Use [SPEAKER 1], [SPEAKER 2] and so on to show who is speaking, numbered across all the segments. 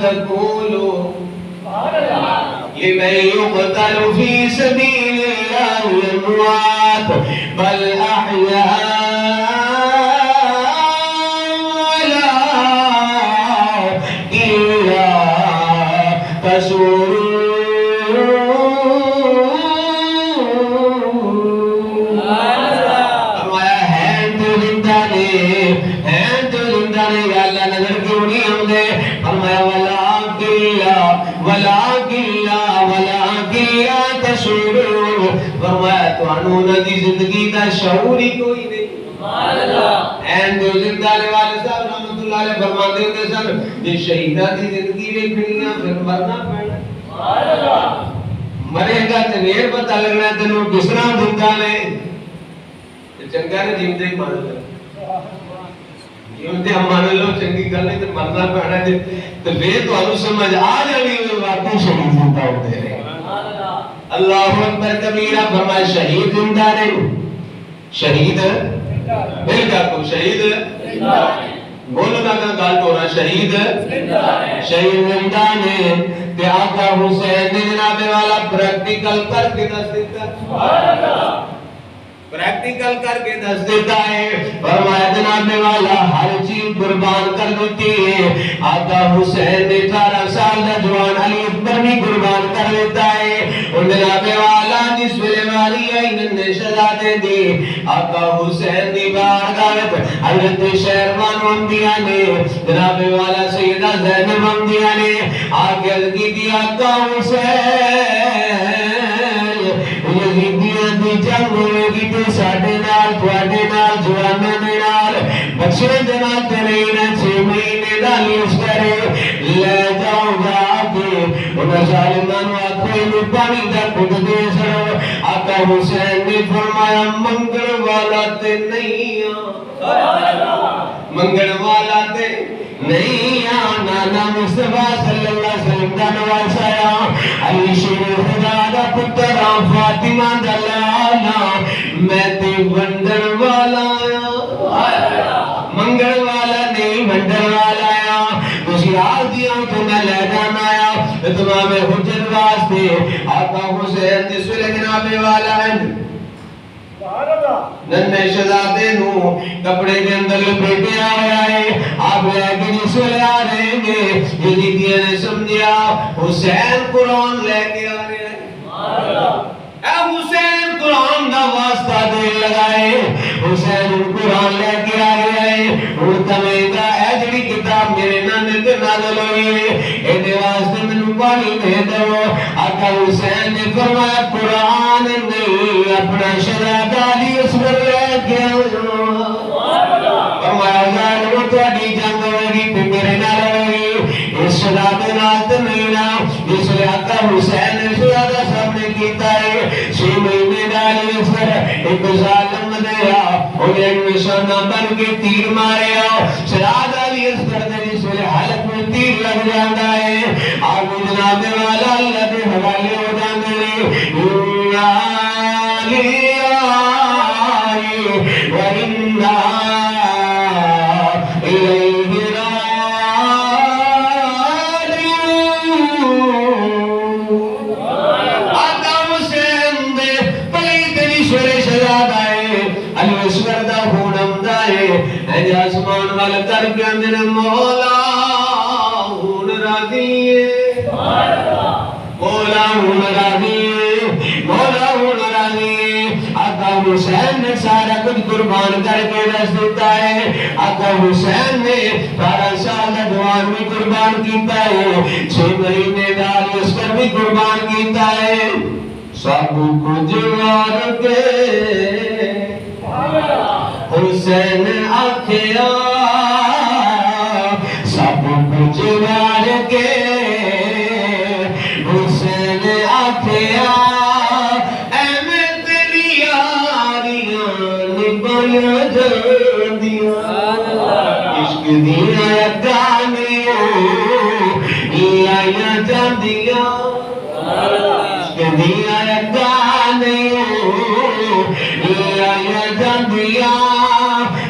[SPEAKER 1] تقولوا لمن يقتل في سبيل الله أموات بل أحياء إلا تشعرون. دی زندگی کا شعور ہی کوئی نہیں. این جو زندہ والے صاحب رحمت اللہ علیہ فرماتے ہوتے سر یہ شہیدہ دی زندگی دیکھنی ہے پھر مرنا پڑنا. مرے گا تو نہیں پتہ لگنا تینوں کس طرح زندہ نے چنگا نے جیندے ہی مان لو. جیندے ہم مان لو چنگی گل نہیں تو مرنا پڑنا ہے تو پھر تمہیں سمجھ آ جانی ہوئی واقعی شہید زندہ ہوتے ہیں. اللہ اکبر کبیرہ. فرمائے شہید زندہ نہیں. شہید مل گا کو شہید بولو نا کہ گال تو رہا شہید شہید زندہ نے. تے آقا حسین نے جناب والا پریکٹیکل کر کے دس دیتا. پریکٹیکل کر کے دس دیتا ہے. فرمایا جناب والا ہر چیز قربان کر دیتی ہے. آقا حسین نے 18 سال کا جوان علی اکبر بھی قربان کر دیتا ہے. اور جناب والا جس ویلے والی آئی نے شہادت دی آقا حسین دی بارگاہ حضرت شہرمان ممدیہ نے جناب والا سیدہ زینب ممدیہ نے آگے کی دی آقا حسین یزیدیاں دی جنگ ہوئے گی تو ساڑھے نال تواڈے نال جوانا دے نال بچے دے نال تیرے انہیں 6 مہینے ڈالی اس کرے لے جاؤ جا کے انہیں ظالمان آنکھوں میں پانی دا خود دے سرو. آقا حسین نے فرمایا منگل والا تے نہیں منگل والا تے نہیں نانا مصطفیٰ صلی اللہ علیہ وسلم دا نواسایا علی شیر خدا دا پتر فاطمہ دا لالا میں تے ونڈر والا آیا. منگل والا نہیں ونڈر والا آیا. کسی آل دیا تو میں لے جانا آیا تمام حجر واسطے. آقا حسین جس ویلے جناب والا ہے ننے شہزادے نو کپڑے کے اندر لپیٹے آیا ہے. آپ لے کے جس ویلے آ رہے گے یزیدیاں نے سمجھا حسین قرآن لے کے آ رہے ہیں. اے حسین قرآن دا واسطہ دے لگائے. حسین قرآن لے کے آ رہے ہیں. اور تمہیں دا اے جڑی کتاب میرے نانے تے نازل ہوئی ہے اے دے واسطے منو پانی دے دو. آقا حسین نے فرمایا قرآن نہیں اپنا شہزادہ علی اصغر لے کے آؤ. فرمایا ظالم تہاڈی جنگ ہوئے گی تے میرے نال ہوئے گی اس شہزادے نال تے نہیں نا. اس لیے آقا حسین نے شہزادہ صاحب نے کیتا ہے 6 مہینے ڈالی اصغر ایک ظالم دیا انہیں نشانہ بن کے تیر مارے آؤ. شہزادہ علی اصغر نے جس ویلے حلق میں تیر لگ جاتا ہے آپ جناب والا اللہ کے حوالے ہو جاتے ہیں. وَإِنَّا إِلَيْهِ راجعون. آقا حسین دے پلی تیری شورے شہزاد آئے علی اصغر دا خونم دائے اے آسمان والا کر کے اندر مولا ہون راضی ہے. مولا ہون راضی ہے. مولا ہون راضی ہے. آقا حسین نے سارا کچھ قربان کر کے رس دیتا ہے. آقا حسین نے 12 سال کا جوان بھی قربان کیتا ہے. 6 مہینے ڈال اس پر بھی قربان کیتا ہے. سب کچھ وار کے حسین آکھیا سب کچھ وار کے حسین آکھیا عشق دیا گانیاں آئیاں جاندیاں. عشق دیا گانیاں آئیاں جاندیاں.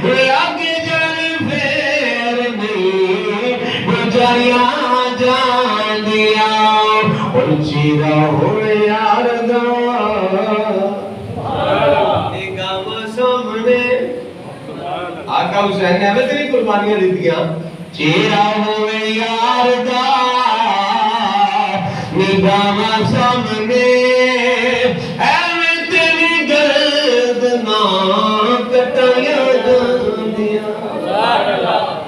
[SPEAKER 1] لگ جان پھر نہیں گزریاں جان دیا اور چیرا ہوئے یار دا نگاہ سامنے آقا حسین نے ہمیں تیری قربانیاں دی دیا چیرا ہوئے یار دا نگاہ سامنے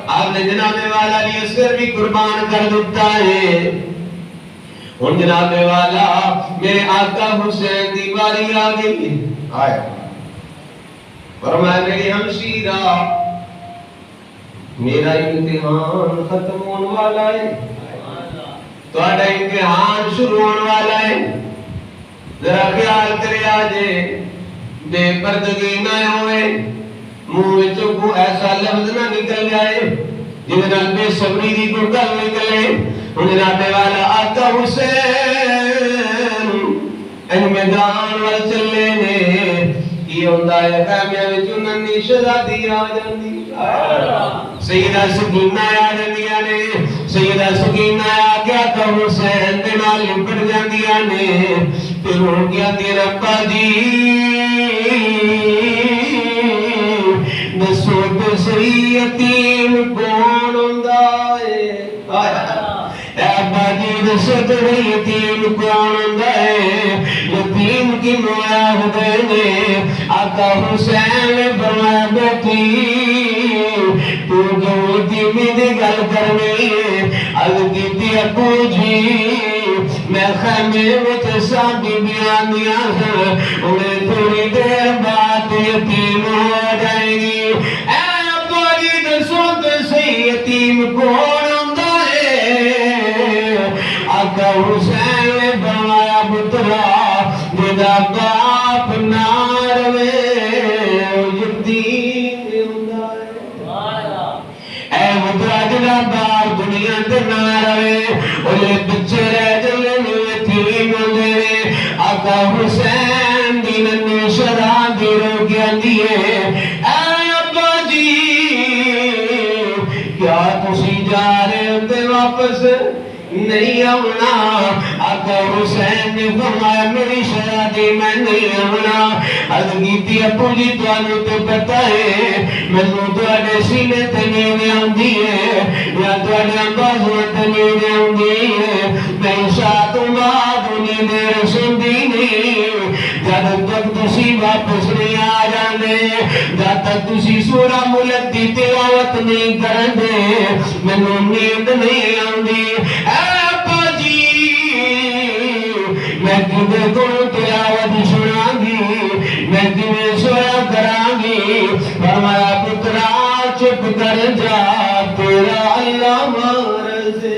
[SPEAKER 1] آپ نے جناب والا علی اصغر بھی قربان کر دیتا ہے ان جناب والا میرے آقا حسین دی باری آ گئی آئے فرمایا میری ہمشیرہ میرا امتحان ختم ہونے والا ہے تہاڈا امتحان شروع ہونے والا ہے ذرا خیال کرے آجے بے پردگی نہ ہوئے منہ وچوں کو ایسا لفظ نہ نکل جائے جن نال بے صبری دی کو گل نکلے ان جناب والا آقا حسین ان میدان وال چلے نے یہ ہوندا ہے خیمے وچوں ننھی شہزادی آ جاندی سیدہ سکینہ آ جاندیاں نے سیدہ سکینہ آ کے آقا حسین دے نال لپٹ جاندیاں نے پھر ہن کیا تیرا ابا جی دسو تو صحیح یتیم کون ہوندا ہے ابا جی دسو تو یتیم کون ہوندا ہے یتیم کی مولا ہوندے نے آقا حسین نے فرمایا بیٹی تو جو یتیمی دی گل کرنی ہے عرض کیتی ابو جی میں خیمے وچ ساڈی بیان دیاں انہیں تھوڑی دیر بعد یتیم ہو جائے گی اے ابو جی دسو تو صحیح یتیم کون ہوندا ہے آقا حسین نے فرمایا پترا جدا باپ نہ روے یتیم ہوندا ہے اے پترا جدا باپ دنیا تے نہ روے اوے بچے رہ جلے یتیم ہوندے نے آقا حسین دی ننھی شہزادی رو کے آندی ہے اے ابا جی کیا تسی جا رہے ہو تے واپس نہیں آنا آقا حسین نے فرمایا میری شہزادی میں نہیں آنا عرض کیتی ابو جی تانوں تے پتہ ہے مینوں تواڈے سینے تے نیند آندی ہے یا تواڈے بازو تے نیند آندی ہے میں عشاء تو بعد نیند سوندی نہیں جب تک تسی واپس نہیں آ جاندے جب تک تسی سورہ ملک دی تلاوت نہیں کردے مینوں نیند نہیں آندی میں کدے کو تلاوت سنا گی میں کدے سویا کراں گی فرمایا پترا چپ کر جا تیرا اللہ مرضی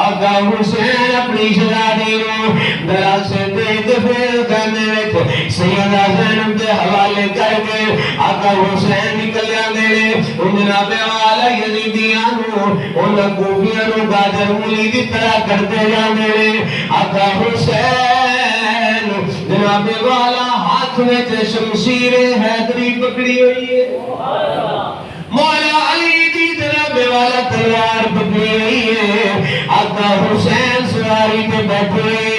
[SPEAKER 1] آقا حسین اپنی شہزادی نو دراز سے دیکھ پھر کرنے وچ سیدہ زینب دے حوالے کر کے آقا حسین نکل جاندے نے ان جناب والا یزیدیاں نو ان کوفیاں نو گاجر مولی دی طرح کرتے جاندے نے آقا حسین جناب والا ہاتھ وچ شمشیر حیدری پکڑی ہوئی ہے مولا علی دی جناب والا تلوار پکڑی ہوئی ہے آقا حسین سواری پہ بیٹھے